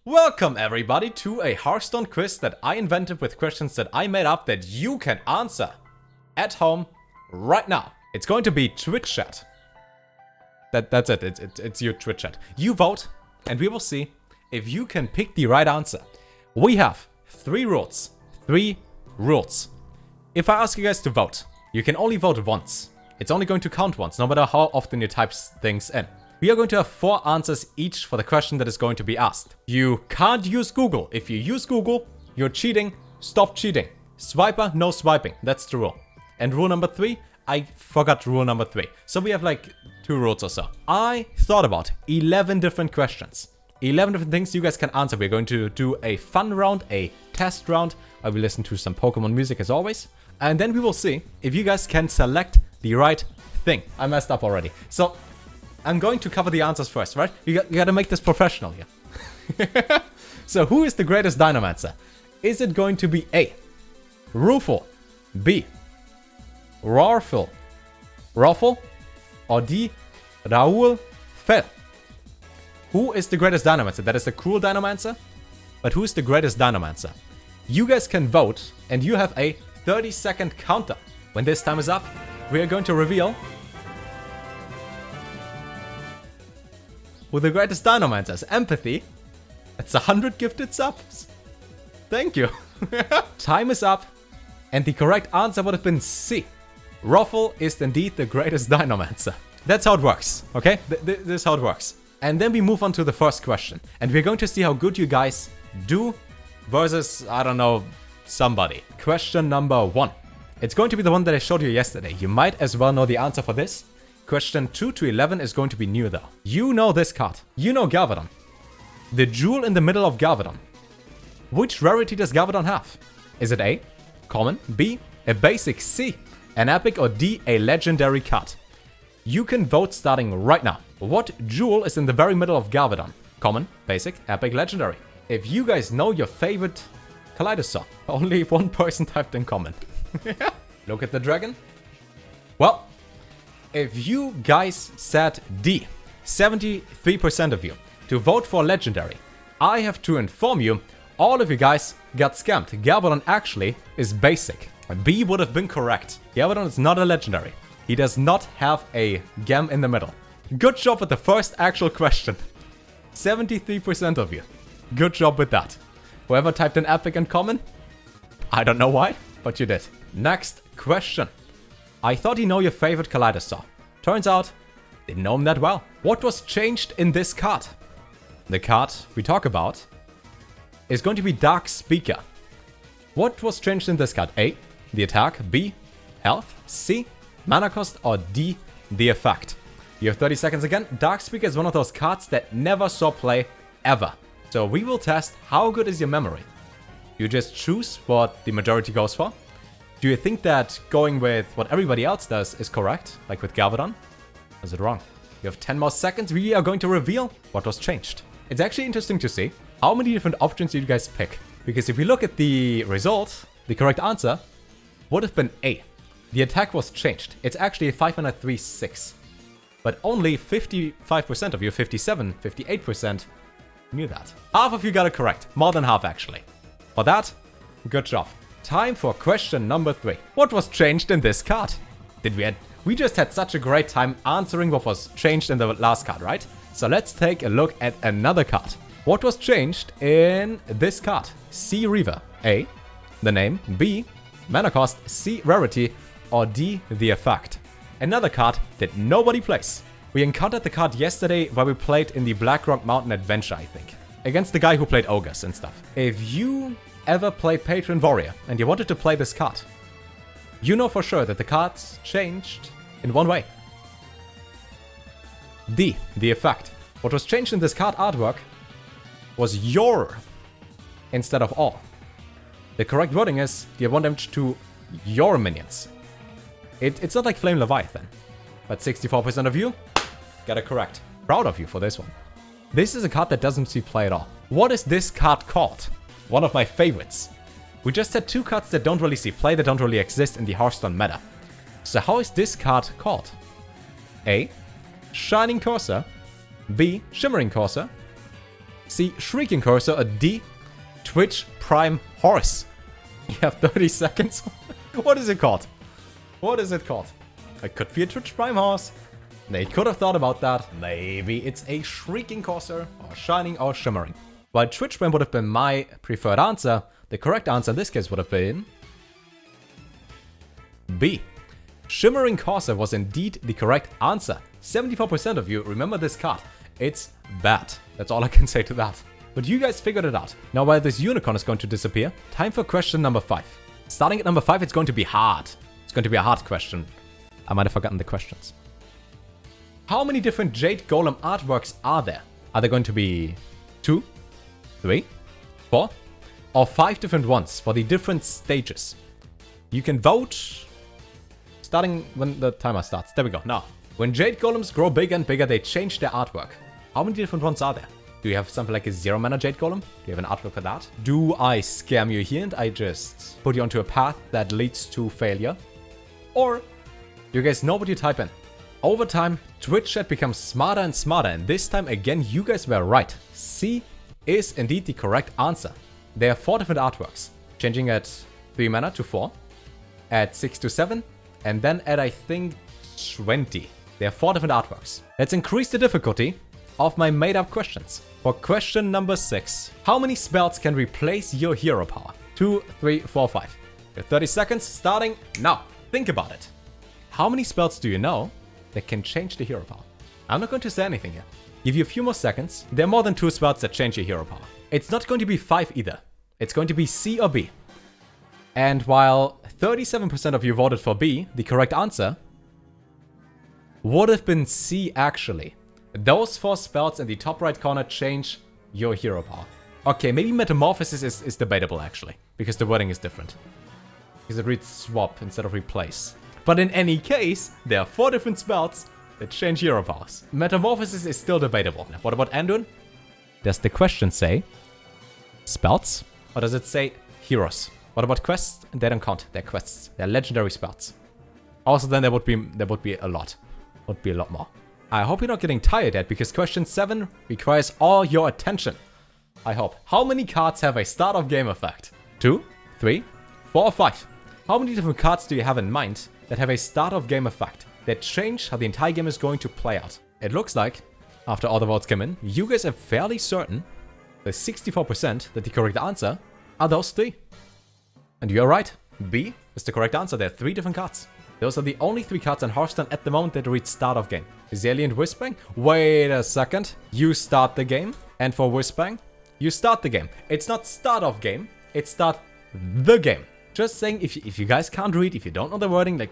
Welcome everybody to a Hearthstone quiz that I invented with questions that I made up that you can answer at home right now. It's going to be Twitch chat. That's it. It's your Twitch chat. You vote and we will see if you can pick the right answer. We have three rules. If I ask you guys to vote, you can only vote once. It's only going to count once, no matter how often you type things in. We are going to have 4 answers each for the question that is going to be asked. You can't use Google. If you use Google, you're cheating. Stop cheating. Swiper, no swiping. That's the rule. And rule number 3, I forgot rule number 3. So we have like 2 rules or so. I thought about 11 different questions. 11 different things you guys can answer. We're going to do a fun round, a test round. I will listen to some Pokemon music as always. And then we will see if you guys can select the right thing. I messed up already. So I'm going to cover the answers first, right? You gotta make this professional here. So who is the greatest Dinomancer? Is it going to be A, Rufel, B, Rarfel, or D, Raul Fel? Who is the greatest Dinomancer? That is the cruel Dinomancer. But who is the greatest Dinomancer? You guys can vote and you have a 30-second counter. When this time is up, we are going to reveal who the greatest Dinomancer is. Empathy. That's 100 gifted subs. Thank you. Time is up. And the correct answer would have been C. Ruffle is indeed the greatest Dinomancer. That's how it works, okay? This is how it works. And then we move on to the first question. And we're going to see how good you guys do versus, I don't know, somebody. Question number 1. It's going to be the one that I showed you yesterday. You might as well know the answer for this. Question 2 to 11 is going to be new though. You know this card. You know Galvadon. The jewel in the middle of Galvadon. Which rarity does Galvadon have? Is it A, common, B, a basic, C, an epic, or D, a legendary card? You can vote starting right now. What jewel is in the very middle of Galvadon? Common, basic, epic, legendary. If you guys know your favorite Kaleidosaur, only one person typed in common. Look at the dragon. Well, if you guys said D, 73% of you, to vote for legendary, I have to inform you, all of you guys got scammed. Galvadon actually is basic. B would have been correct. Galvadon is not a legendary. He does not have a gem in the middle. Good job with the first actual question. 73% of you. Good job with that. Whoever typed in epic and common, I don't know why, but you did. Next question. I thought you know your favorite Kaleidosaur. Turns out, didn't know him that well. What was changed in this card? The card we talk about is going to be Dark Speaker. What was changed in this card? A, the attack, B, health, C, mana cost, or D, the effect. You have 30 seconds again. Dark Speaker is one of those cards that never saw play ever. So we will test how good is your memory. You just choose what the majority goes for. Do you think that going with what everybody else does is correct, like with Galvadon? Or is it wrong? You have 10 more seconds. We are going to reveal what was changed. It's actually interesting to see how many different options you guys pick. Because if we look at the result, the correct answer would have been A. The attack was changed. It's actually 503.6. But only 55% of you, 58% knew that. Half of you got it correct. More than half actually. For that, good job. Time for question number 3. What was changed in this card? We just had such a great time answering what was changed in the last card, right? So let's take a look at another card. What was changed in this card? C, Reaver. A, the name. B, mana cost. C, rarity. Or D, the effect. Another card that nobody plays. We encountered the card yesterday while we played in the Blackrock Mountain Adventure, I think. Against the guy who played Ogres and stuff. If you ever played Patron Warrior and you wanted to play this card, you know for sure that the cards changed in one way. D, the effect. What was changed in this card artwork was your instead of all. The correct wording is deal 1 damage to your minions. It's not like Flame Leviathan, but 64% of you got it correct. Proud of you for this one. This is a card that doesn't see play at all. What is this card called? One of my favorites. We just had 2 cards that don't really see play, that don't really exist in the Hearthstone meta. So how is this card called? A, Shining Courser. B, Shimmering Courser. C. Shrieking Cursor, or D. Twitch Prime Horse. You have 30 seconds. What is it called? What is it called? It could be a Twitch Prime Horse. They could have thought about that. Maybe it's a Shrieking Cursor, or Shining, or Shimmering. While Twitch Prime would have been my preferred answer, the correct answer in this case would have been B. Shimmering Cursor was indeed the correct answer. 74% of you remember this card. It's bad. That's all I can say to that. But you guys figured it out. Now while this unicorn is going to disappear, time for question number 5. Starting at number 5, it's going to be hard. It's going to be a hard question. I might have forgotten the questions. How many different Jade Golem artworks are there? Are there going to be 2, 3, 4, or 5 different ones for the different stages? You can vote starting when the timer starts. There we go. Now, when Jade Golems grow bigger and bigger, they change their artwork. How many different ones are there? Do you have something like a 0-mana Jade Golem? Do you have an artwork for that? Do I scam you here and I just put you onto a path that leads to failure? Or do you guys know what you type in? Over time, Twitch chat becomes smarter and smarter, and this time again you guys were right. C is indeed the correct answer. There are 4 different artworks, changing at 3 mana to 4, at 6 to 7, and then at I think 20. There are 4 different artworks. Let's increase the difficulty of my made up questions. For question number 6, how many spells can replace your hero power? 2, 3, 4, 5. Your 30 seconds starting now. Think about it. How many spells do you know that can change the hero power? I'm not going to say anything here. Give you a few more seconds. There are more than 2 spells that change your hero power. It's not going to be 5 either. It's going to be C or B. And while 37% of you voted for B, the correct answer would have been C actually. Those 4 spells in the top right corner change your hero power. Okay, maybe Metamorphosis is debatable actually, because the wording is different. Because it reads swap instead of replace. But in any case, there are 4 different spells that change hero powers. Metamorphosis is still debatable. What about Anduin? Does the question say spells? Or does it say heroes? What about quests? They don't count. They're quests. They're legendary spells. Also then there would be a lot. Would be a lot more. I hope you're not getting tired yet, because question 7 requires all your attention. I hope. How many cards have a start of game effect? 2, 3, 4, or 5? How many different cards do you have in mind that have a start of game effect that change how the entire game is going to play out? It looks like, after all the votes came in, you guys are fairly certain, with 64%, that the correct answer are those 3. And you're right. B is the correct answer. There are 3 different cards. Those are the only 3 cards in Hearthstone at the moment that read start of game. Zilliant Whispering? Wait a second. You start the game. And for Whispering, you start the game. It's not start of game. It's start the game. Just saying, if you guys can't read, if you don't know the wording, like,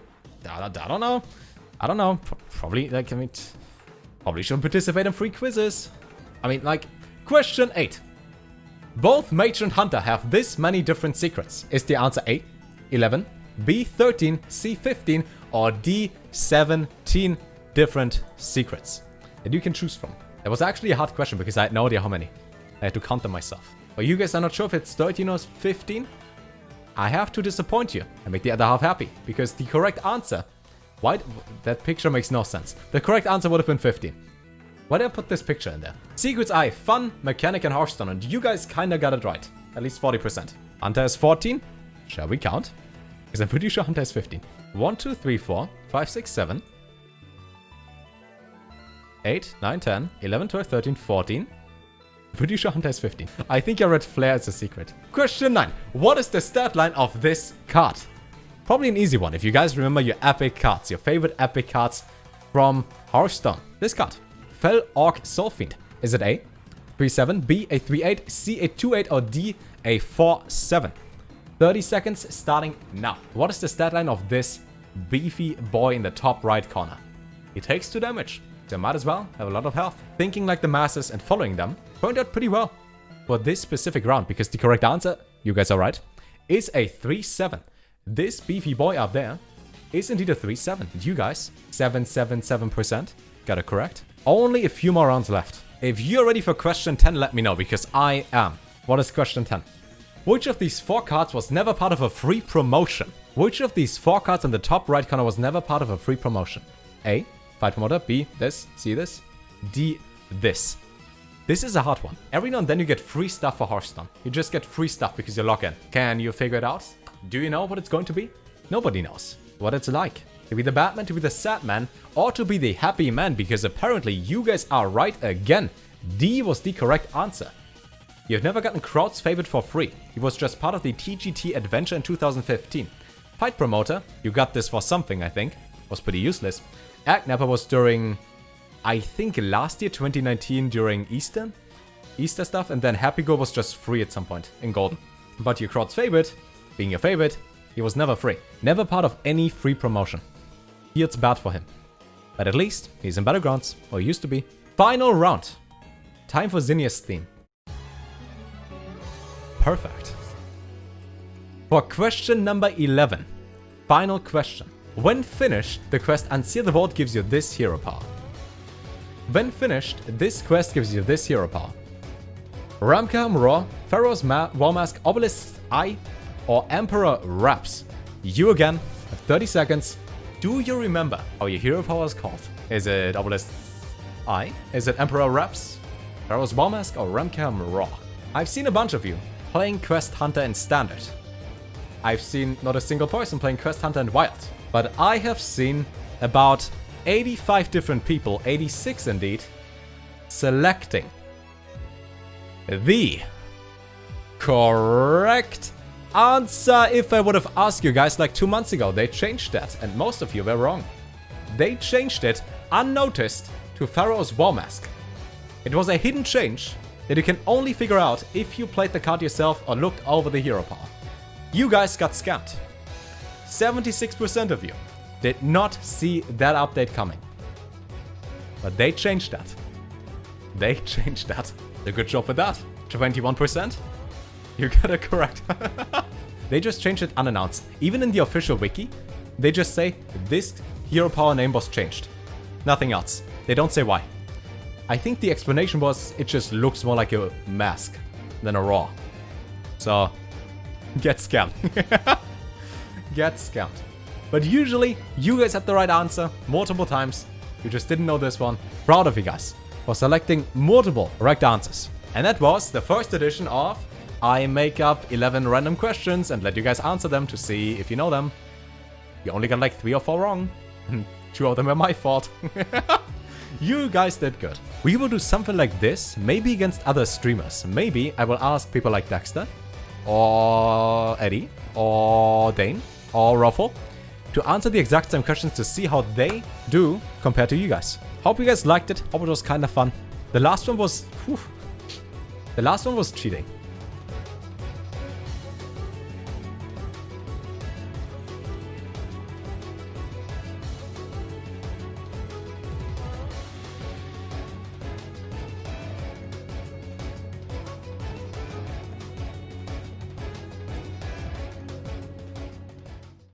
I don't know. I don't know. Probably, like, I mean, probably shouldn't participate in free quizzes. I mean, like, question 8. Both Mage and Hunter have this many different secrets. Is the answer A, 11, B, 13, C, 15, or D, 17 different secrets that you can choose from? That was actually a hard question because I had no idea how many. I had to count them myself. But you guys are not sure if it's 13 or 15? I have to disappoint you and make the other half happy, because the correct answer... Why? That picture makes no sense. The correct answer would have been 15. Why did I put this picture in there? Secrets I, fun, mechanic, and Hearthstone, and you guys kinda got it right. At least 40%. Hunter is 14. Shall we count? Because I'm pretty sure Hunter is 15. 1, 2, 3, 4, 5, 6, 7, 8, 9, 10, 11, 12, 13, 14. Pretty sure Hunter is 15. I think I read Flare as a secret. Question 9. What is the stat line of this card? Probably an easy one if you guys remember your epic cards, your favorite epic cards from Hearthstone. This card. Fell Orc Soulfiend. Is it A, 3-7, B, a 3-8, C, a 2-8, or D, a 4-7? 30 seconds starting now. What is the stat line of this beefy boy in the top right corner? He takes 2 damage, so might as well have a lot of health. Thinking like the masses and following them turned out pretty well for this specific round, because the correct answer, you guys are right, is a 3-7. This beefy boy up there is indeed a 3-7. You guys, 777%, got it correct. Only a few more rounds left. If you're ready for question 10, let me know, because I am. What is question 10? Which of these 4 cards was never part of a free promotion? Which of these 4 cards in the top right corner was never part of a free promotion? A, Fight Promoter, B, this, C, this, D, this. This is a hard one. Every now and then you get free stuff for Hearthstone. You just get free stuff because you log in. Can you figure it out? Do you know what it's going to be? Nobody knows what it's like. To be the bad man, to be the sad man, or to be the happy man, because apparently you guys are right again. D was the correct answer. You've never gotten Crowd's favorite for free. He was just part of the TGT adventure in 2015. Fight Promoter, you got this for something, I think. Was pretty useless. Agnapper was during, I think last year, 2019, during Easter stuff, and then Happy Go was just free at some point in Golden. But your Crowd's favorite, being your favorite, he was never free. Never part of any free promotion. Here it's bad for him. But at least he's in Battlegrounds, or used to be. Final round. Time for Zinnia's theme. Perfect. For question number 11. Final question. When finished, the quest Unseal the Vault gives you this hero power. When finished, this quest gives you this hero power. Ramkam Raw, Pharaoh's War Mask, Obelisk's Eye, or Emperor Wraps. You again have 30 seconds. Do you remember how your hero power is called? Is it Obelisk's Eye? Is it Emperor Wraps, Pharaoh's War Mask, or Ramkam Raw? I've seen a bunch of you playing Quest Hunter in Standard. I've seen not a single person playing Quest Hunter in Wild. But I have seen about 85 different people, 86 indeed, selecting the correct answer. If I would have asked you guys like 2 months ago, they changed that, and most of you were wrong. They changed it unnoticed to Pharaoh's War Mask. It was a hidden change that you can only figure out if you played the card yourself or looked over the hero power. You guys got scammed. 76% of you did not see that update coming. But they changed that. They changed that. A good job with that. 21%? You got it correct. They just changed it unannounced. Even in the official wiki, they just say this hero power name was changed. Nothing else. They don't say why. I think the explanation was it just looks more like a mask than a raw. So, get scammed. Get scammed. But usually, you guys had the right answer multiple times. You just didn't know this one. Proud of you guys for selecting multiple correct answers. And that was the first edition of I make up 11 random questions and let you guys answer them to see if you know them. You only got like 3 or 4 wrong. And 2 of them were my fault. You guys did good. We will do something like this, maybe against other streamers. Maybe I will ask people like Dexter, or Eddie, or Dane, or Ruffle to answer the exact same questions to see how they do compared to you guys. Hope you guys liked it. Hope it was kind of fun. The last one was... Whew, the last one was cheating.